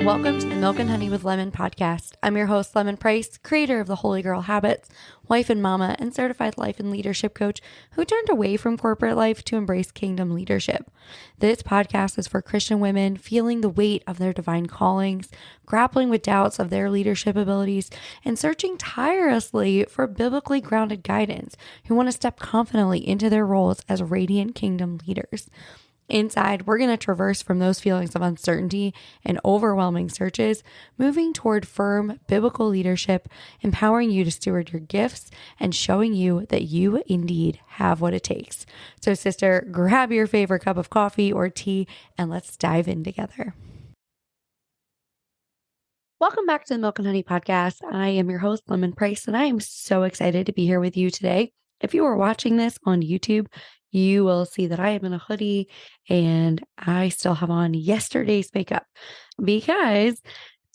Welcome to the Milk and Honey with Lemon podcast. I'm your host, Lemon Price, creator of the Holy Girl Habits, wife and mama, and certified life and leadership coach who turned away from corporate life to embrace kingdom leadership. This podcast is for Christian women feeling the weight of their divine callings, grappling with doubts of their leadership abilities, and searching tirelessly for biblically grounded guidance who want to step confidently into their roles as radiant kingdom leaders. Inside, we're going to traverse from those feelings of uncertainty and overwhelming searches, moving toward firm biblical leadership, empowering you to steward your gifts, and showing you that you indeed have what it takes. So, sister, grab your favorite cup of coffee or tea, and let's dive in together. Welcome back to the Milk and Honey podcast. I am your host, Lemon Price, and I am so excited to be here with you today. If you are watching this on YouTube, you will see that I am in a hoodie and I still have on yesterday's makeup because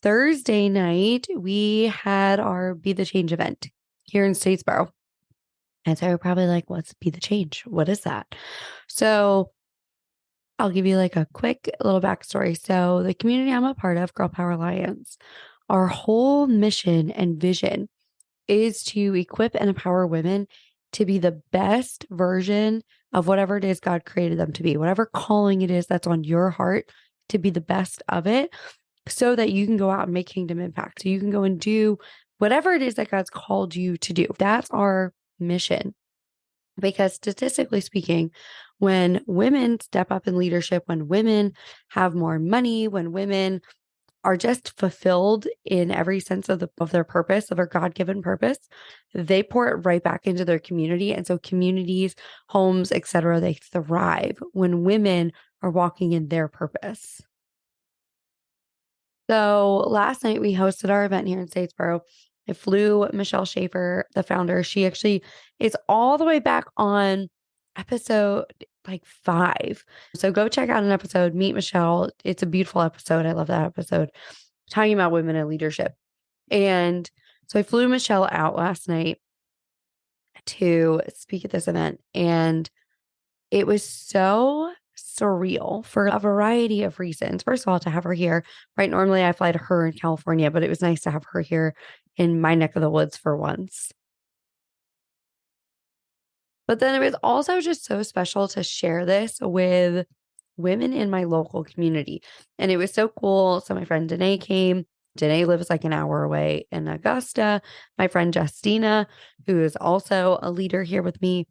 Thursday night we had our Be the Change event here in Statesboro. And so you're probably like, what's Be the Change? What is that? So I'll give you like a quick little backstory. So the community I'm a part of, Girl Power Alliance, our whole mission and vision is to equip and empower women to be the best version of whatever it is God created them to be, whatever calling it is that's on your heart, to be the best of it so that you can go out and make kingdom impact. So you can go and do whatever it is that God's called you to do. That's our mission. Because statistically speaking, when women step up in leadership, when women have more money, when women are just fulfilled in every sense of their purpose, of their God-given purpose, they pour it right back into their community. And so communities, homes, etc., they thrive when women are walking in their purpose. So last night we hosted our event here in Statesboro. I flew Michelle Schaefer, the founder. She actually is all the way back on episode like 5. So go check out an episode, meet Michelle. It's a beautiful episode. I love that episode, talking about women in leadership. And so I flew Michelle out last night to speak at this event. And it was so surreal for a variety of reasons. First of all, to have her here, right? Normally I fly to her in California, but it was nice to have her here in my neck of the woods for once. But then it was also just so special to share this with women in my local community. And it was so cool. So my friend Danae came. Danae lives like an hour away in Augusta. My friend Justina, who is also a leader here with me,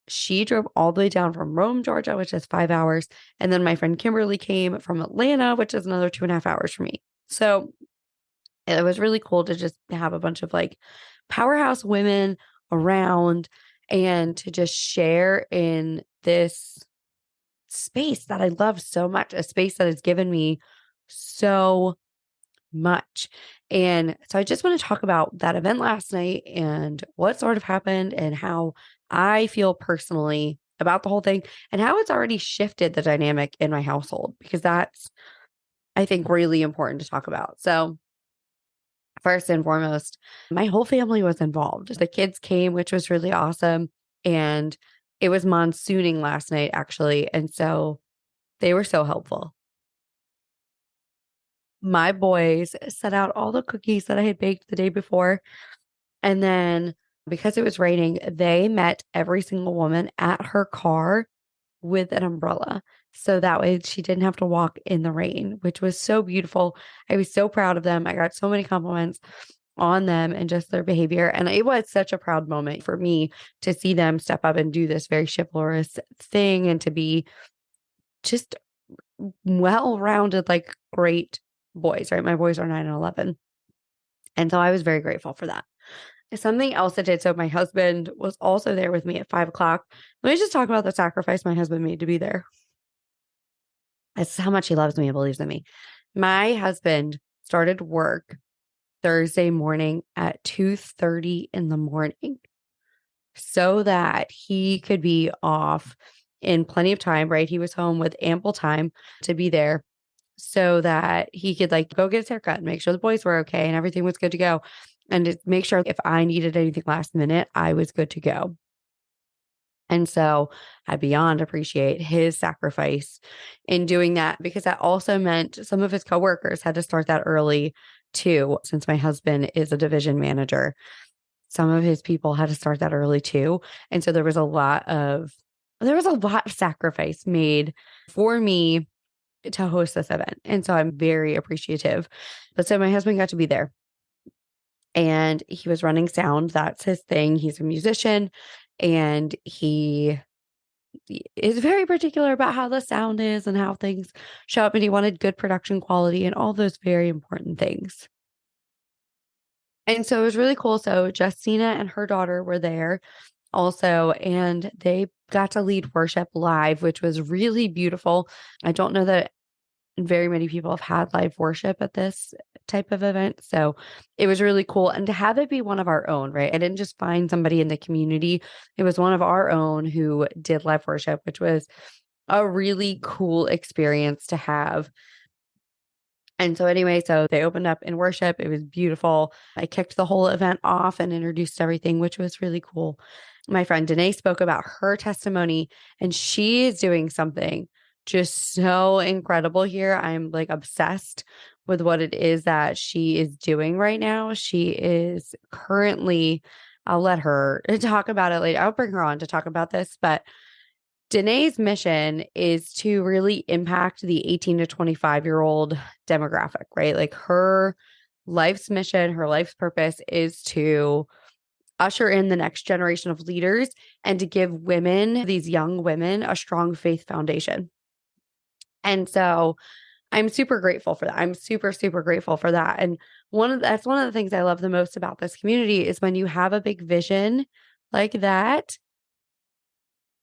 she drove all the way down from Rome, Georgia, which is 5 hours. And then my friend Kimberly came from Atlanta, which is another 2.5 hours for me. So it was really cool to just have a bunch of like powerhouse women around and to just share in this space that I love so much, a space that has given me so much. And so I just want to talk about that event last night and what sort of happened and how I feel personally about the whole thing and how it's already shifted the dynamic in my household, because that's, I think, really important to talk about. So first and foremost, my whole family was involved. The kids came, which was really awesome. And it was monsooning last night, actually. And so they were so helpful. My boys set out all the cookies that I had baked the day before. And then because it was raining, they met every single woman at her car with an umbrella. So that way she didn't have to walk in the rain, which was so beautiful. I was so proud of them. I got so many compliments on them and just their behavior. And it was such a proud moment for me to see them step up and do this very chivalrous thing and to be just well-rounded, like great boys, right? My boys are 9 and 11. And so I was very grateful for that. Something else that did. So my husband was also there with me at 5 o'clock. Let me just talk about the sacrifice my husband made to be there. That's how much he loves me and believes in me. My husband started work Thursday morning at 2:30 in the morning so that he could be off in plenty of time, right? He was home with ample time to be there so that he could like go get his haircut and make sure the boys were okay and everything was good to go. And to make sure if I needed anything last minute, I was good to go. And so I beyond appreciate his sacrifice in doing that, because that also meant some of his coworkers had to start that early too. Since my husband is a division manager, some of his people had to start that early too. And so there was a lot of sacrifice made for me to host this event. And so I'm very appreciative. But so my husband got to be there and he was running sound. That's his thing. He's a musician and he is very particular about how the sound is and how things show up. And he wanted good production quality and all those very important things. And so it was really cool. So Justina and her daughter were there also, and they got to lead worship live, which was really beautiful. I don't know that very many people have had live worship at this type of event. So it was really cool. And to have it be one of our own, right? I didn't just find somebody in the community. It was one of our own who did live worship, which was a really cool experience to have. And so anyway, so they opened up in worship. It was beautiful. I kicked the whole event off and introduced everything, which was really cool. My friend Danae spoke about her testimony, and she is doing something just so incredible here. I'm like obsessed with what it is that she is doing right now. She is currently, I'll let her talk about it later. I'll bring her on to talk about this, but Danae's mission is to really impact the 18 to 25-year-old demographic, right? Like her life's mission, her life's purpose is to usher in the next generation of leaders and to give women, these young women, a strong faith foundation. And so I'm super grateful for that. I'm super, super grateful for that. And that's one of the things I love the most about this community is when you have a big vision like that.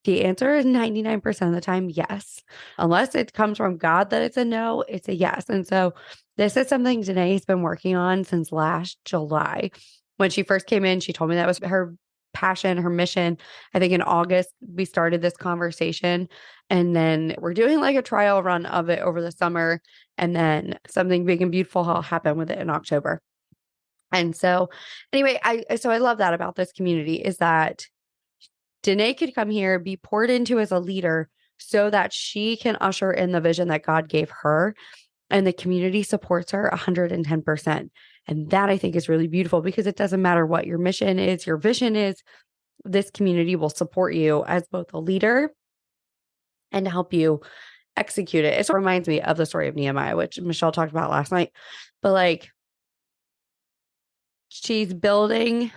The answer is 99% of the time, yes. Unless it comes from God that it's a no, it's a yes. And so this is something Danae has been working on since last July. When she first came in, she told me that was her passion, her mission. I think in August, we started this conversation, and then we're doing like a trial run of it over the summer. And then something big and beautiful will happen with it in October. And so anyway, I love that about this community is that Danae could come here, be poured into as a leader so that she can usher in the vision that God gave her, and the community supports her 110%. And that I think is really beautiful because it doesn't matter what your mission is, your vision is, this community will support you as both a leader and help you execute it. It sort of reminds me of the story of Nehemiah, which Michelle talked about last night. But like, she's building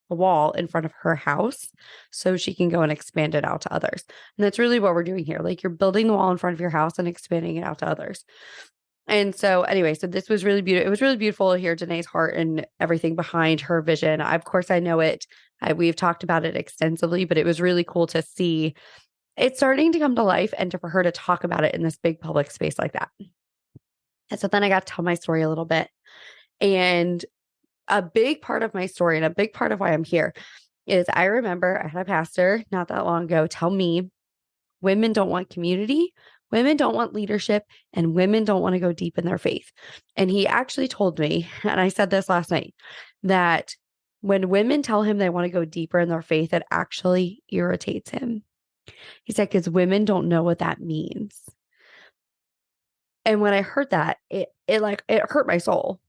a wall in front of her house so she can go and expand it out to others. And that's really what we're doing here. Like you're building the wall in front of your house and expanding it out to others. And so anyway, so this was really beautiful. It was really beautiful to hear Danae's heart and everything behind her vision. Of course, I know it. We've talked about it extensively, but it was really cool to see it starting to come to life and for her to talk about it in this big public space like that. And so then I got to tell my story a little bit. And a big part of my story and a big part of why I'm here is I remember I had a pastor not that long ago tell me women don't want community, women don't want leadership, and women don't want to go deep in their faith. And he actually told me, and I said this last night, that when women tell him they want to go deeper in their faith, it actually irritates him. He said, because women don't know what that means. And when I heard that, it hurt my soul.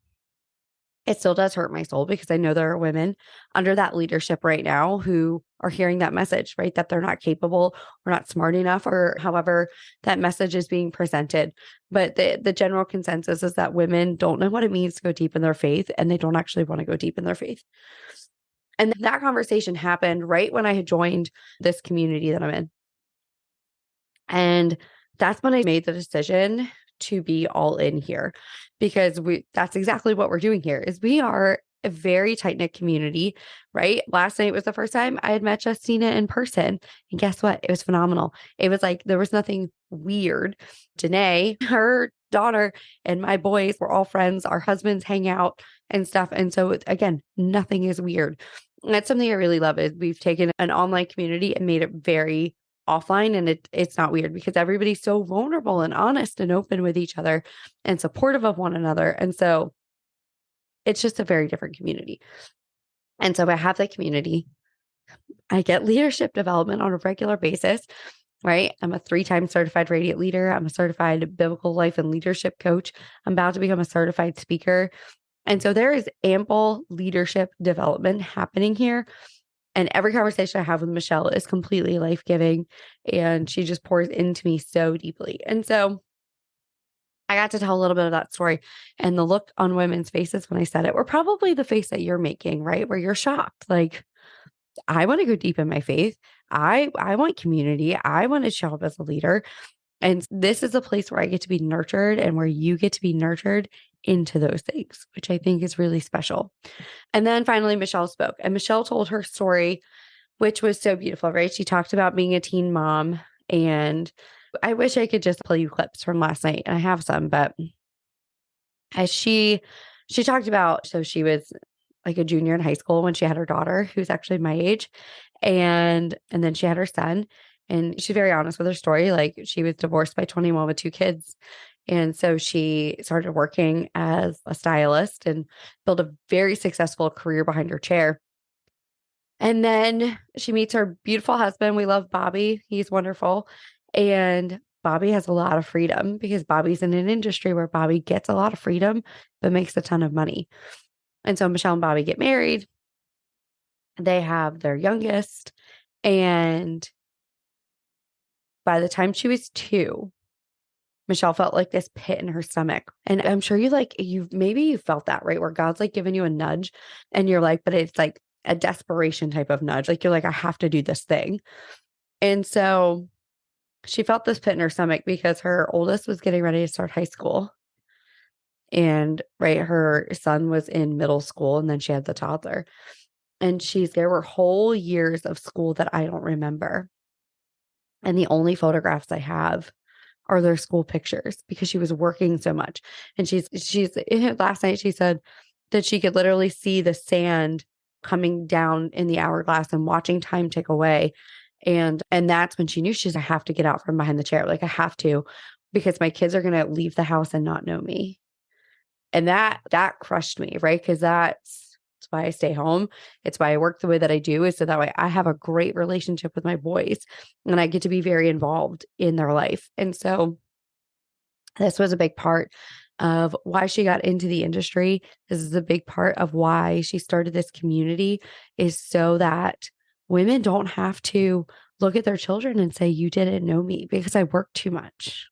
It still does hurt my soul because I know there are women under that leadership right now who are hearing that message, right? That they're not capable or not smart enough or however that message is being presented. But the general consensus is that women don't know what it means to go deep in their faith and they don't actually want to go deep in their faith. And that conversation happened right when I had joined this community that I'm in. And that's when I made the decision to be all in here because that's exactly what we're doing here is we are a very tight-knit community, right? Last night was the first time I had met Justina in person. And guess what? It was phenomenal. It was like, there was nothing weird. Danae, her daughter, and my boys were all friends. Our husbands hang out and stuff. And so again, nothing is weird. And that's something I really love is we've taken an online community and made it very offline, and it's not weird because everybody's so vulnerable and honest and open with each other and supportive of one another. And so it's just a very different community. And so I have that community. I get leadership development on a regular basis, right? I'm a 3-time certified radiant leader. I'm a certified biblical life and leadership coach. I'm about to become a certified speaker. And so there is ample leadership development happening here. And every conversation I have with Michelle is completely life-giving. And she just pours into me so deeply. And so I got to tell a little bit of that story. And the look on women's faces when I said it were probably the face that you're making, right? Where you're shocked. Like, I want to go deep in my faith. I want community. I want to show up as a leader. And this is a place where I get to be nurtured and where you get to be nurtured into those things, which I think is really special. And then finally, Michelle spoke, and Michelle told her story, which was so beautiful, right? She talked about being a teen mom. And I wish I could just play you clips from last night. And I have some, but as she talked about, so she was like a junior in high school when she had her daughter, who's actually my age. And then she had her son. And she's very honest with her story. Like, she was divorced by 21 with 2 kids. And so she started working as a stylist and built a very successful career behind her chair. And then she meets her beautiful husband. We love Bobby. He's wonderful. And Bobby has a lot of freedom because Bobby's in an industry where Bobby gets a lot of freedom, but makes a ton of money. And so Michelle and Bobby get married. They have their youngest. And by the time she was 2, Michelle felt like this pit in her stomach. And I'm sure you felt that, right? Where God's like giving you a nudge and you're like, but it's like a desperation type of nudge. Like, you're like, I have to do this thing. And so she felt this pit in her stomach because her oldest was getting ready to start high school. And right, her son was in middle school, and then she had the toddler. And there were whole years of school that I don't remember. And the only photographs I have are their school pictures because she was working so much. And last night she said that she could literally see the sand coming down in the hourglass and watching time tick away. And that's when she knew, I have to get out from behind the chair. Like, I have to, because my kids are going to leave the house and not know me. And that crushed me, right? Because that's why I stay home. It's why I work the way that I do, is so that way I have a great relationship with my boys and I get to be very involved in their life. And so this was a big part of why she got into the industry. This is a big part of why she started this community, is so that women don't have to look at their children and say, you didn't know me because I work too much.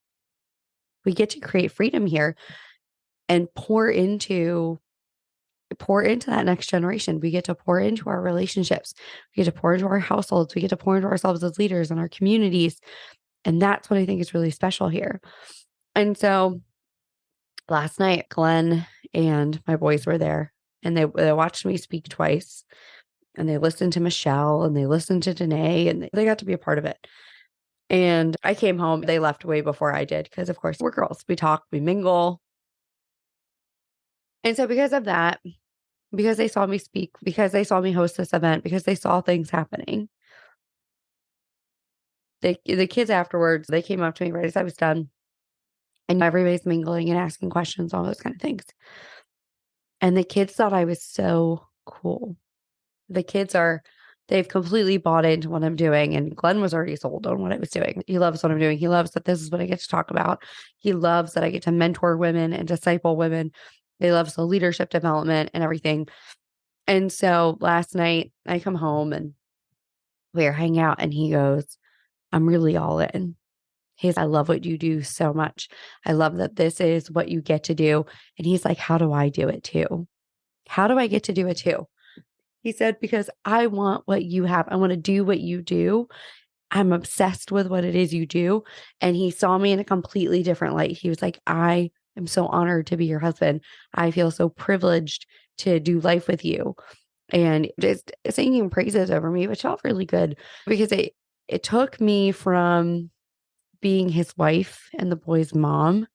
We get to create freedom here and pour into that next generation. We get to pour into our relationships. We get to pour into our households. We get to pour into ourselves as leaders in our communities. And that's what I think is really special here. And so last night, Glenn and my boys were there, and they watched me speak twice, and they listened to Michelle, and they listened to Danae, and they got to be a part of it. And I came home. They left way before I did because, of course, we're girls. We talk, we mingle. And so because of that, because they saw me speak, because they saw me host this event, because they saw things happening, the kids afterwards, they came up to me right as I was done. And everybody's mingling and asking questions, all those kind of things. And the kids thought I was so cool. They've completely bought into what I'm doing. And Glenn was already sold on what I was doing. He loves what I'm doing. He loves that this is what I get to talk about. He loves that I get to mentor women and disciple women. He loves the leadership development and everything. And so last night I come home and we were hanging out, and he goes, I'm really all in. I love what you do so much. I love that this is what you get to do. And he's like, how do I do it too? How do I get to do it too? He said, because I want what you have. I want to do what you do. I'm obsessed with what it is you do. And he saw me in a completely different light. He was like, I am so honored to be your husband. I feel so privileged to do life with you. And just singing praises over me, which felt really good, because it took me from being his wife and the boys' mom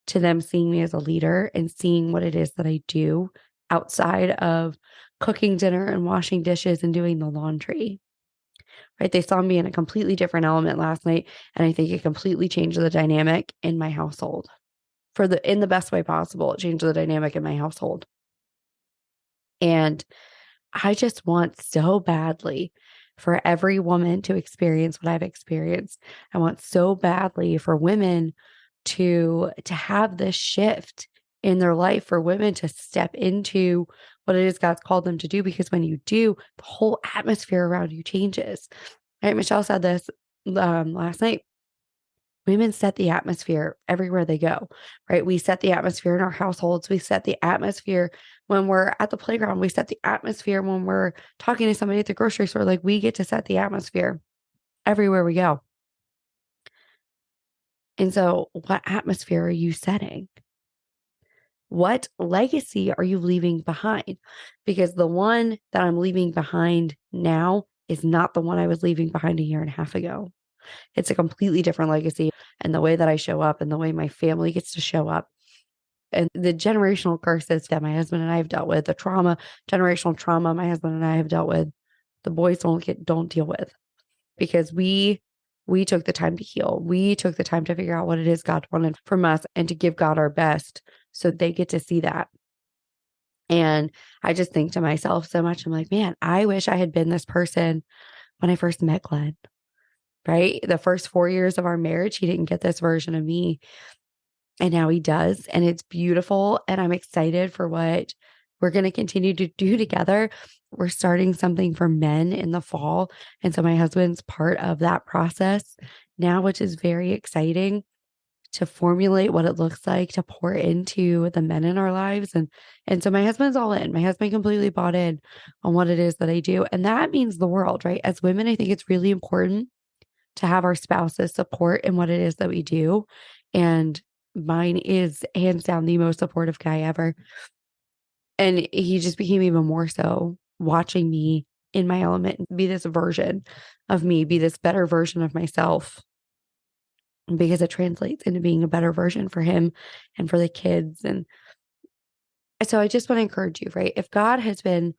to them seeing me as a leader and seeing what it is that I do outside of cooking dinner and washing dishes and doing the laundry. Right? They saw me in a completely different element last night. And I think it completely changed the dynamic in my household in the best way possible. It changed the dynamic in my household. And I just want so badly for every woman to experience what I've experienced. I want so badly for women to have this shift in their life, for women to step into what it is God's called them to do. Because when you do, the whole atmosphere around you changes. Right? Michelle said this last night. Women set the atmosphere everywhere they go, right? We set the atmosphere in our households. We set the atmosphere when we're at the playground. We set the atmosphere when we're talking to somebody at the grocery store. Like, we get to set the atmosphere everywhere we go. And so, what atmosphere are you setting? What legacy are you leaving behind? Because the one that I'm leaving behind now is not the one I was leaving behind a year and a half ago. It's a completely different legacy, and the way that I show up and the way my family gets to show up and the generational curses that my husband and I have dealt with, the generational trauma my husband and I have dealt with, the boys don't deal with, because we took the time to heal. We took the time to figure out what it is God wanted from us and to give God our best, so they get to see that. And I just think to myself so much, I'm like, man, I wish I had been this person when I first met Glenn. Right? The first 4 years of our marriage, he didn't get this version of me. And now he does. And it's beautiful. And I'm excited for what we're going to continue to do together. We're starting something for men in the fall. And so my husband's part of that process now, which is very exciting, to formulate what it looks like to pour into the men in our lives. And so my husband's all in. My husband completely bought in on what it is that I do. And that means the world, right? As women, I think it's really important to have our spouses support in what it is that we do. And mine is hands down the most supportive guy ever. And he just became even more so, watching me in my element, be this version of me, be this better version of myself, because it translates into being a better version for him and for the kids. And so I just want to encourage you, right? If God has been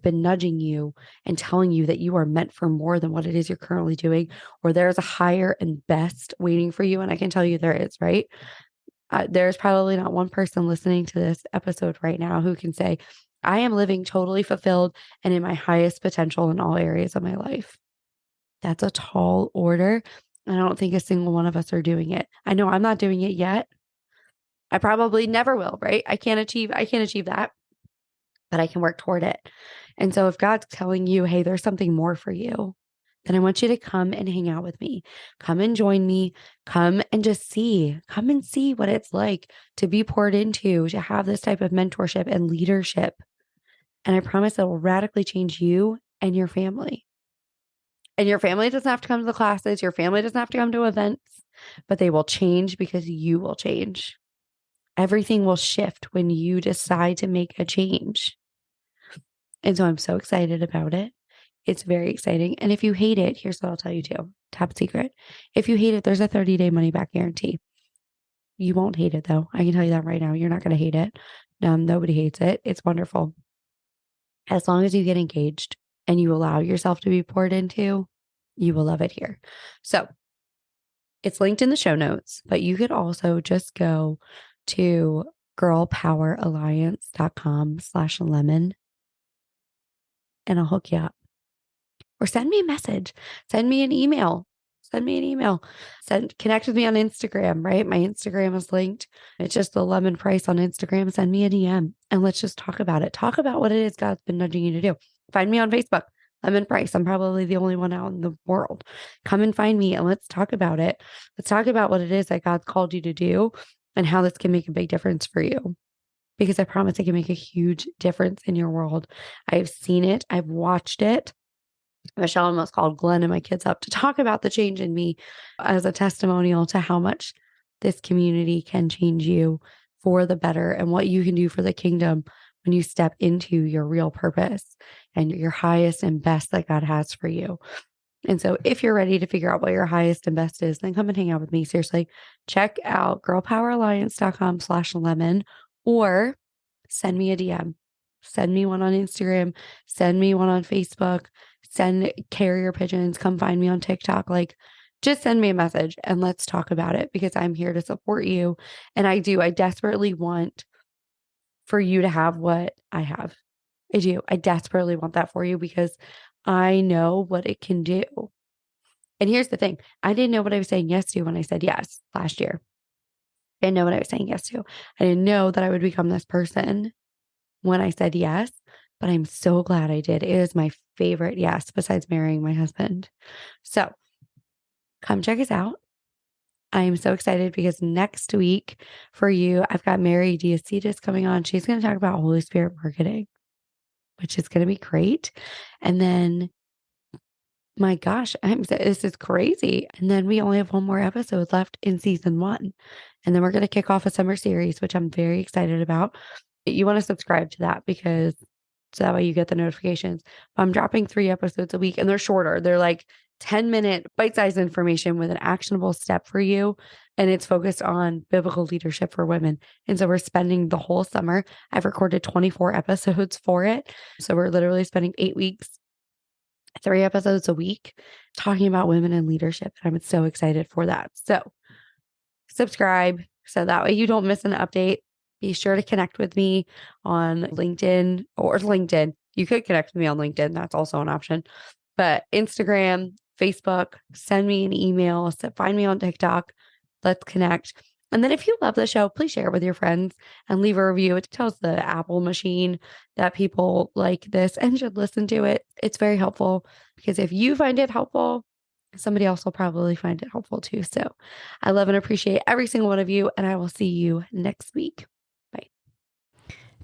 nudging you and telling you that you are meant for more than what it is you're currently doing, or there's a higher and best waiting for you, and I can tell you there is, right? There's probably not one person listening to this episode right now who can say, I am living totally fulfilled and in my highest potential in all areas of my life. That's a tall order. I don't think a single one of us are doing it. I know I'm not doing it yet. I probably never will, right? I can't achieve that, but I can work toward it. And so if God's telling you, hey, there's something more for you, then I want you to come and hang out with me. Come and join me. Come and just see. Come and see what it's like to be poured into, to have this type of mentorship and leadership. And I promise it will radically change you and your family. And your family doesn't have to come to the classes. Your family doesn't have to come to events, but they will change because you will change. Everything will shift when you decide to make a change. And so I'm so excited about it. It's very exciting. And if you hate it, here's what I'll tell you too. Top secret. If you hate it, there's a 30-day money back guarantee. You won't hate it though. I can tell you that right now. You're not going to hate it. Nobody hates it. It's wonderful. As long as you get engaged and you allow yourself to be poured into, you will love it here. So it's linked in the show notes, but you could also just go to girlpoweralliance.com/lemon and I'll hook you up. Or send me a message, send me an email, connect with me on Instagram, right? My Instagram is linked. It's just the Lemon Price on Instagram. Send me a DM and let's just talk about it. Talk about what it is God's been nudging you to do. Find me on Facebook, Lemon Price. I'm probably the only one out in the world. Come and find me and let's talk about it. Let's talk about what it is that God's called you to do and how this can make a big difference for you. Because I promise it can make a huge difference in your world. I've seen it. I've watched it. Michelle almost called Glenn and my kids up to talk about the change in me as a testimonial to how much this community can change you for the better and what you can do for the kingdom when you step into your real purpose and your highest and best that God has for you. And so if you're ready to figure out what your highest and best is, then come and hang out with me. Seriously, check out girlpoweralliance.com/lemon or send me a DM. Send me one on Instagram. Send me one on Facebook. Send carrier pigeons. Come find me on TikTok. Like, just send me a message and let's talk about it because I'm here to support you. And I desperately want for you to have what I have. I do. I desperately want that for you because I know what it can do. And here's the thing. I didn't know what I was saying yes to when I said yes last year. I didn't know what I was saying yes to. I didn't know that I would become this person when I said yes, but I'm so glad I did. It is my favorite yes, besides marrying my husband. So come check us out. I am so excited because next week for you, I've got Mary Diacetis coming on. She's going to talk about Holy Spirit marketing, which is going to be great. And then, my gosh, this is crazy. And then we only have one more episode left in season 1. And then we're going to kick off a summer series, which I'm very excited about. You want to subscribe to that because so that way you get the notifications. I'm dropping 3 episodes a week and they're shorter. They're like 10-minute bite-sized information with an actionable step for you. And it's focused on biblical leadership for women. And so we're spending the whole summer. I've recorded 24 episodes for it. So we're literally spending 8 weeks, 3 episodes a week talking about women in leadership. And I'm so excited for that. So subscribe so that way you don't miss an update. Be sure to connect with me on LinkedIn or LinkedIn. You could connect with me on LinkedIn. That's also an option. But Instagram, Facebook, send me an email, find me on TikTok. Let's connect. And then if you love the show, please share it with your friends and leave a review. It tells the Apple machine that people like this and should listen to it. It's very helpful because if you find it helpful, somebody else will probably find it helpful too. So I love and appreciate every single one of you, and I will see you next week. Bye.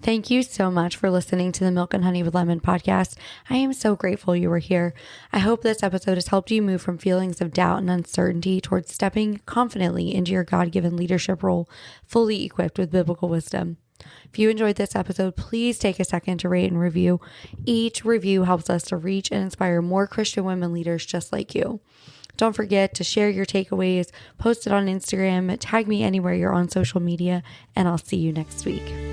Thank you so much for listening to the Milk and Honey with Lemon podcast. I am so grateful you were here. I hope this episode has helped you move from feelings of doubt and uncertainty towards stepping confidently into your God-given leadership role, fully equipped with biblical wisdom. If you enjoyed this episode, please take a second to rate and review. Each review helps us to reach and inspire more Christian women leaders just like you. Don't forget to share your takeaways, post it on Instagram, tag me anywhere you're on social media, and I'll see you next week.